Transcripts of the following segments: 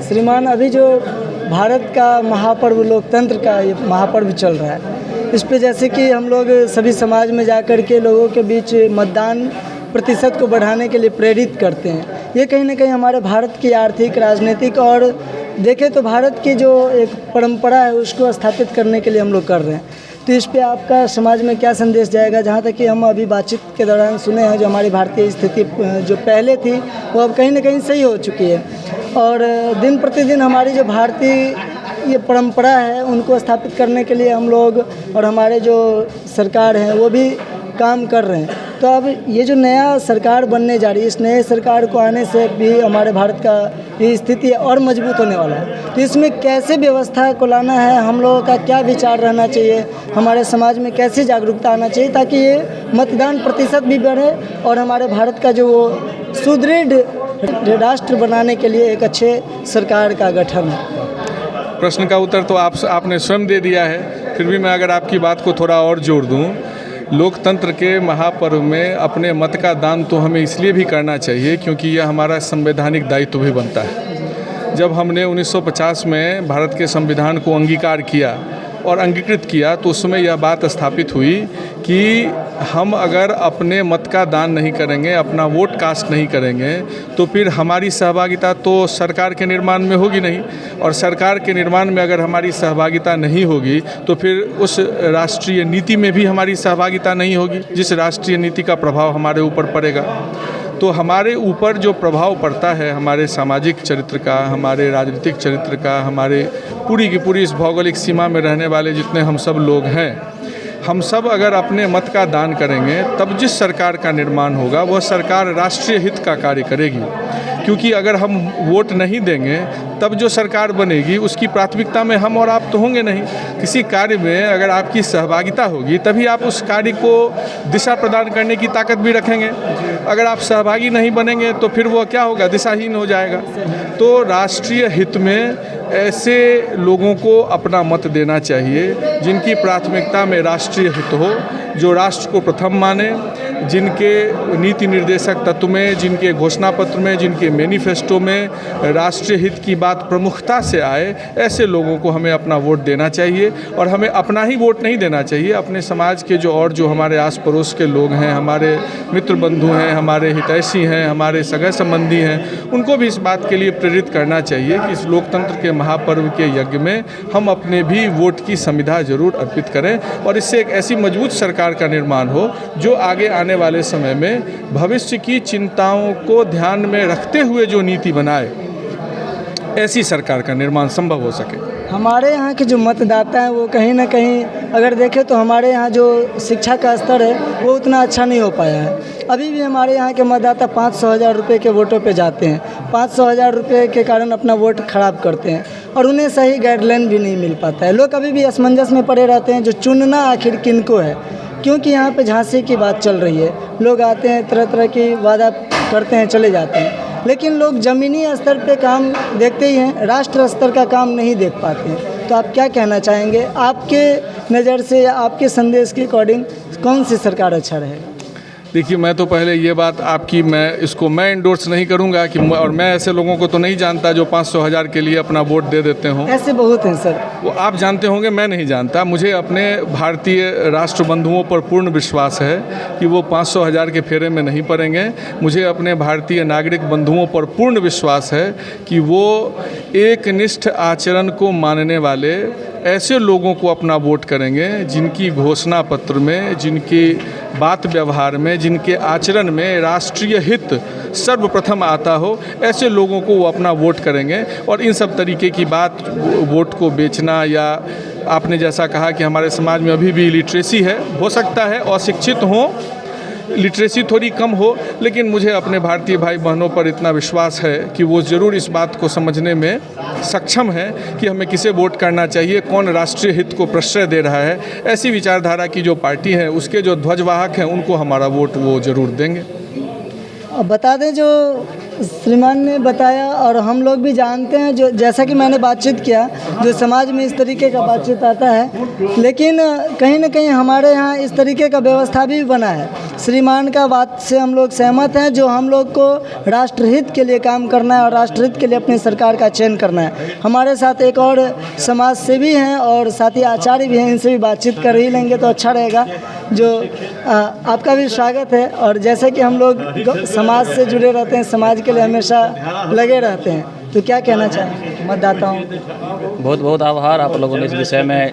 श्रीमान, अभी जो भारत का महापर्व लोकतंत्र का ये महापर्व चल रहा है, इस पे जैसे कि हम लोग सभी समाज में जाकर के लोगों के बीच मतदान प्रतिशत को बढ़ाने के लिए प्रेरित करते हैं। ये कहीं ना कहीं हमारे भारत की आर्थिक, राजनीतिक और देखें तो भारत की जो एक परंपरा है उसको स्थापित करने के लिए हम लोग कर रहे हैं। तो इस पे आपका समाज में क्या संदेश जाएगा? जहाँ तक कि हम अभी बातचीत के दौरान सुने हैं, जो हमारी भारतीय स्थिति जो पहले थी वो अब कहीं ना कहीं सही हो चुकी है, और दिन प्रतिदिन हमारी जो भारतीय ये परंपरा है उनको स्थापित करने के लिए हम लोग और हमारे जो सरकार हैं वो भी काम कर रहे हैं। तो अब ये जो नया सरकार बनने जा रही है, इस नए सरकार को आने से भी हमारे भारत का ये स्थिति और मजबूत होने वाला है। तो इसमें कैसे व्यवस्था को लाना है, हम लोगों का क्या विचार रहना चाहिए, हमारे समाज में कैसे जागरूकता आना चाहिए ताकि ये मतदान प्रतिशत भी बढ़े और हमारे भारत का जो वो सुदृढ़ राष्ट्र बनाने के लिए एक अच्छे सरकार का गठन है। प्रश्न का उत्तर तो आपने स्वयं दे दिया है, फिर भी मैं अगर आपकी बात को थोड़ा और जोड़ दूं, लोकतंत्र के महापर्व में अपने मत का दान तो हमें इसलिए भी करना चाहिए क्योंकि यह हमारा संवैधानिक दायित्व भी बनता है। जब हमने 1950 में भारत के संविधान को अंगीकार किया और अंगीकृत किया तो उसमें यह बात स्थापित हुई कि हम अगर अपने मत का दान नहीं करेंगे, अपना वोट कास्ट नहीं करेंगे, तो फिर हमारी सहभागिता तो सरकार के निर्माण में होगी नहीं, और सरकार के निर्माण में अगर हमारी सहभागिता नहीं होगी तो फिर उस राष्ट्रीय नीति में भी हमारी सहभागिता नहीं होगी, जिस राष्ट्रीय नीति का प्रभाव हमारे ऊपर पड़ेगा। तो हमारे ऊपर जो प्रभाव पड़ता है हमारे सामाजिक चरित्र का, हमारे राजनीतिक चरित्र का, हमारे पूरी की पूरी इस भौगोलिक सीमा में रहने वाले जितने हम सब लोग हैं, हम सब अगर अपने मत का दान करेंगे तब जिस सरकार का निर्माण होगा वह सरकार राष्ट्रीय हित का कार्य करेगी। क्योंकि अगर हम वोट नहीं देंगे तब जो सरकार बनेगी उसकी प्राथमिकता में हम और आप तो होंगे नहीं। किसी कार्य में अगर आपकी सहभागिता होगी तभी आप उस कार्य को दिशा प्रदान करने की ताकत भी रखेंगे। अगर आप सहभागी नहीं बनेंगे तो फिर वो क्या होगा, दिशाहीन हो जाएगा। तो राष्ट्रीय हित में ऐसे लोगों को अपना मत देना चाहिए जिनकी प्राथमिकता में राष्ट्रीय हित हो, जो राष्ट्र को प्रथम माने, जिनके नीति निर्देशक तत्व में, जिनके घोषणा पत्र में, जिनके मैनिफेस्टो में राष्ट्रीय हित की बात प्रमुखता से आए, ऐसे लोगों को हमें अपना वोट देना चाहिए। और हमें अपना ही वोट नहीं देना चाहिए, अपने समाज के जो हमारे आस पड़ोस के लोग हैं, हमारे मित्र बंधु हैं, हमारे हितैषी हैं, हमारे सगे संबंधी हैं, उनको भी इस बात के लिए प्रेरित करना चाहिए कि इस लोकतंत्र के महापर्व के यज्ञ में हम अपने भी वोट की संविधा जरूर अर्पित करें और इससे एक ऐसी मजबूत सरकार का निर्माण हो जो आगे आने वाले समय में भविष्य की चिंताओं को ध्यान में रखते हुए जो नीति बनाए, ऐसी सरकार का निर्माण संभव हो सके। हमारे यहाँ के जो मतदाता हैं वो कहीं ना कहीं अगर देखें तो हमारे यहाँ जो शिक्षा का स्तर है वो उतना अच्छा नहीं हो पाया है। अभी भी हमारे यहाँ के मतदाता 500,000 रुपये के वोटों पे जाते हैं, 500,000 रुपये के कारण अपना वोट खराब करते हैं और उन्हें सही गाइडलाइन भी नहीं मिल पाता है। लोग अभी भी असमंजस में पड़े रहते हैं जो चुनना आखिर किनको है, क्योंकि यहाँ पे झांसी की बात चल रही है। लोग आते हैं, तरह तरह की वादा करते हैं, चले जाते हैं, लेकिन लोग ज़मीनी स्तर पे काम देखते ही हैं, राष्ट्र स्तर का काम नहीं देख पाते हैं। तो आप क्या कहना चाहेंगे, आपके नज़र से या आपके संदेश के अकॉर्डिंग कौन सी सरकार अच्छा रहेगा? देखिए, मैं तो पहले ये बात आपकी मैं इंडोर्स नहीं करूंगा कि और मैं ऐसे लोगों को तो नहीं जानता जो 500,000 के लिए अपना वोट दे देते हों। ऐसे बहुत हैं सर। वो आप जानते होंगे, मैं नहीं जानता। मुझे अपने भारतीय राष्ट्र बंधुओं पर पूर्ण विश्वास है कि वो 500,000 के फेरे में नहीं पड़ेंगे। मुझे अपने भारतीय नागरिक बंधुओं पर पूर्ण विश्वास है कि वो एकनिष्ठ आचरण को मानने वाले ऐसे लोगों को अपना वोट करेंगे जिनकी घोषणा पत्र में, जिनकी बात व्यवहार में, जिनके आचरण में राष्ट्रीय हित सर्वप्रथम आता हो, ऐसे लोगों को वो अपना वोट करेंगे। और इन सब तरीके की बात, वोट को बेचना, या आपने जैसा कहा कि हमारे समाज में अभी भी लिटरेसी है, हो सकता है अशिक्षित हों, लिटरेसी थोड़ी कम हो, लेकिन मुझे अपने भारतीय भाई बहनों पर इतना विश्वास है कि वो ज़रूर इस बात को समझने में सक्षम है कि हमें किसे वोट करना चाहिए, कौन राष्ट्रीय हित को प्रश्रय दे रहा है। ऐसी विचारधारा की जो पार्टी है उसके जो ध्वजवाहक हैं उनको हमारा वोट वो ज़रूर देंगे। बता दें, जो श्रीमान ने बताया और हम लोग भी जानते हैं, जो जैसा कि मैंने बातचीत किया, जो समाज में इस तरीके का बातचीत आता है, लेकिन कहीं ना कहीं हमारे यहाँ इस तरीके का व्यवस्था भी बना है। श्रीमान का बात से हम लोग सहमत हैं। जो हम लोग को राष्ट्रहित के लिए काम करना है और राष्ट्रहित के लिए अपनी सरकार का चयन करना है। हमारे साथ एक और समाज सेवी हैं और साथ ही आचार्य भी हैं, इनसे भी बातचीत कर ही लेंगे तो अच्छा रहेगा। जो आपका भी स्वागत है। और जैसे कि हम लोग समाज से जुड़े रहते हैं, समाज के लिए हमेशा लगे रहते हैं, तो क्या कहना चाहें मतदाताओं? बहुत बहुत आभार, आप लोगों ने इस विषय में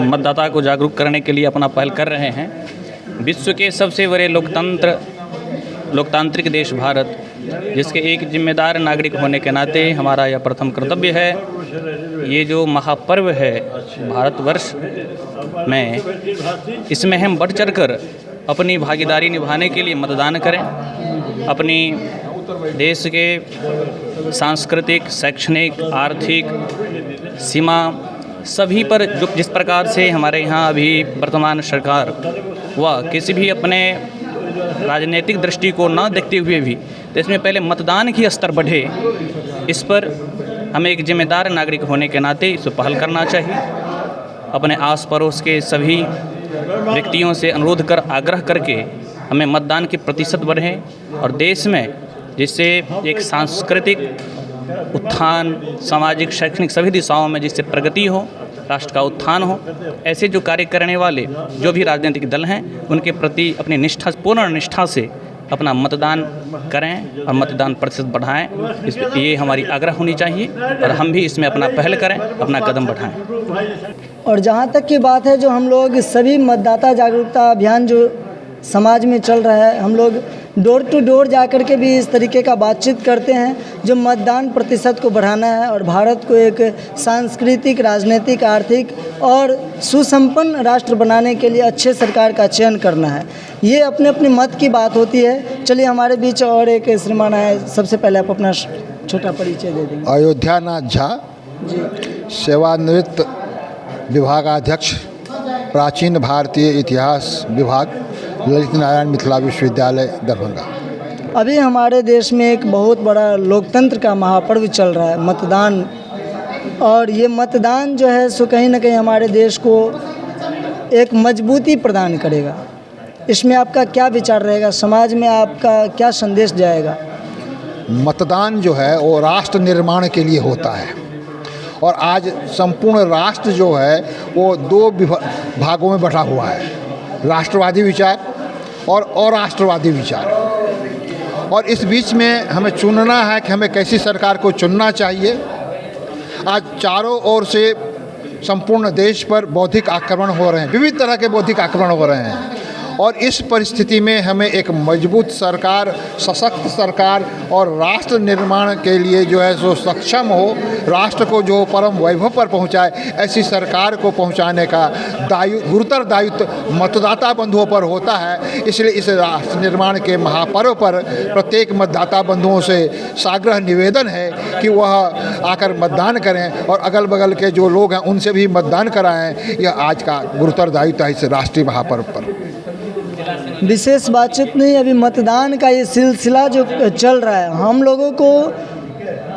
मतदाता को जागरूक करने के लिए अपना पहल कर रहे हैं। विश्व के सबसे बड़े लोकतांत्रिक देश भारत, जिसके एक जिम्मेदार नागरिक होने के नाते हमारा यह प्रथम कर्तव्य है। ये जो महापर्व है भारतवर्ष में, इसमें हम बढ़ चढ़कर अपनी भागीदारी निभाने के लिए मतदान करें। अपनी देश के सांस्कृतिक, शैक्षणिक, आर्थिक सीमा सभी पर जो जिस प्रकार से हमारे यहाँ अभी वर्तमान सरकार व किसी भी अपने राजनीतिक दृष्टि को न देखते हुए भी देश में पहले मतदान की स्तर बढ़े, इस पर हमें एक जिम्मेदार नागरिक होने के नाते इस पर पहल करना चाहिए। अपने आस पड़ोस के सभी व्यक्तियों से अनुरोध कर आग्रह करके हमें मतदान के प्रतिशत बढ़े और देश में जिससे एक सांस्कृतिक उत्थान, सामाजिक, शैक्षणिक सभी दिशाओं में जिससे प्रगति हो, राष्ट्र का उत्थान हो, ऐसे जो कार्य करने वाले जो भी राजनीतिक दल हैं उनके प्रति अपनी निष्ठा, पूर्ण निष्ठा से अपना मतदान करें और मतदान प्रतिशत बढ़ाएं। इस ये हमारी आग्रह होनी चाहिए और हम भी इसमें अपना पहल करें, अपना कदम बढ़ाएं। और जहाँ तक की बात है, जो हम लोग सभी मतदाता जागरूकता अभियान जो समाज में चल रहा है, हम लोग डोर टू डोर जाकर के भी इस तरीके का बातचीत करते हैं जो मतदान प्रतिशत को बढ़ाना है और भारत को एक सांस्कृतिक, राजनीतिक, आर्थिक और सुसंपन्न राष्ट्र बनाने के लिए अच्छे सरकार का चयन करना है। ये अपने अपने मत की बात होती है। चलिए, हमारे बीच और एक श्रीमान आए, सबसे पहले आप अपना छोटा परिचय दे देंगे। अयोध्यानाथ झा जी, सेवानिवृत्त विभागाध्यक्ष, प्राचीन भारतीय इतिहास विभाग, ललित नारायण मिथिला विश्वविद्यालय, दरभंगा। अभी हमारे देश में एक बहुत बड़ा लोकतंत्र का महापर्व चल रहा है, मतदान। और ये मतदान जो है सो कहीं ना कहीं हमारे देश को एक मजबूती प्रदान करेगा। इसमें आपका क्या विचार रहेगा? समाज में आपका क्या संदेश जाएगा? मतदान जो है वो राष्ट्र निर्माण के लिए होता है और आज संपूर्ण राष्ट्र जो है वो दो भागों में बटा हुआ है, राष्ट्रवादी विचार और अराष्ट्रवादी विचार। और इस बीच में हमें चुनना है कि हमें कैसी सरकार को चुनना चाहिए। आज चारों ओर से संपूर्ण देश पर बौद्धिक आक्रमण हो रहे हैं, विविध तरह के बौद्धिक आक्रमण हो रहे हैं और इस परिस्थिति में हमें एक मजबूत सरकार, सशक्त सरकार और राष्ट्र निर्माण के लिए जो है सो सक्षम हो, राष्ट्र को जो परम वैभव पर पहुंचाए, ऐसी सरकार को पहुंचाने का गुरुतर दायित्व मतदाता बंधुओं पर होता है। इसलिए इस राष्ट्र निर्माण के महापर्व पर प्रत्येक मतदाता बंधुओं से साग्रह निवेदन है कि वह आकर मतदान करें और अगल बगल के जो लोग हैं उनसे भी मतदान कराएं। यह आज का गुरुतर दायित्व है इस राष्ट्रीय महापर्व पर। विशेष बातचीत नहीं, अभी मतदान का ये सिलसिला जो चल रहा है, हम लोगों को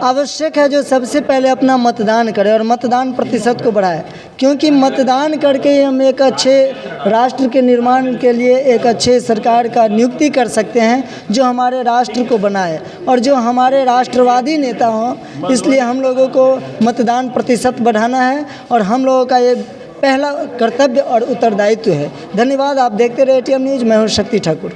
आवश्यक है जो सबसे पहले अपना मतदान करें और मतदान प्रतिशत को बढ़ाएं, क्योंकि मतदान करके हम एक अच्छे राष्ट्र के निर्माण के लिए एक अच्छे सरकार का नियुक्ति कर सकते हैं जो हमारे राष्ट्र को बनाए और जो हमारे राष्ट्रवादी नेता हों। इसलिए हम लोगों को मतदान प्रतिशत बढ़ाना है और हम लोगों का ये पहला कर्तव्य और उत्तरदायित्व है। धन्यवाद। आप देखते रहे ATM न्यूज़। मैं हूँ शक्ति ठाकुर।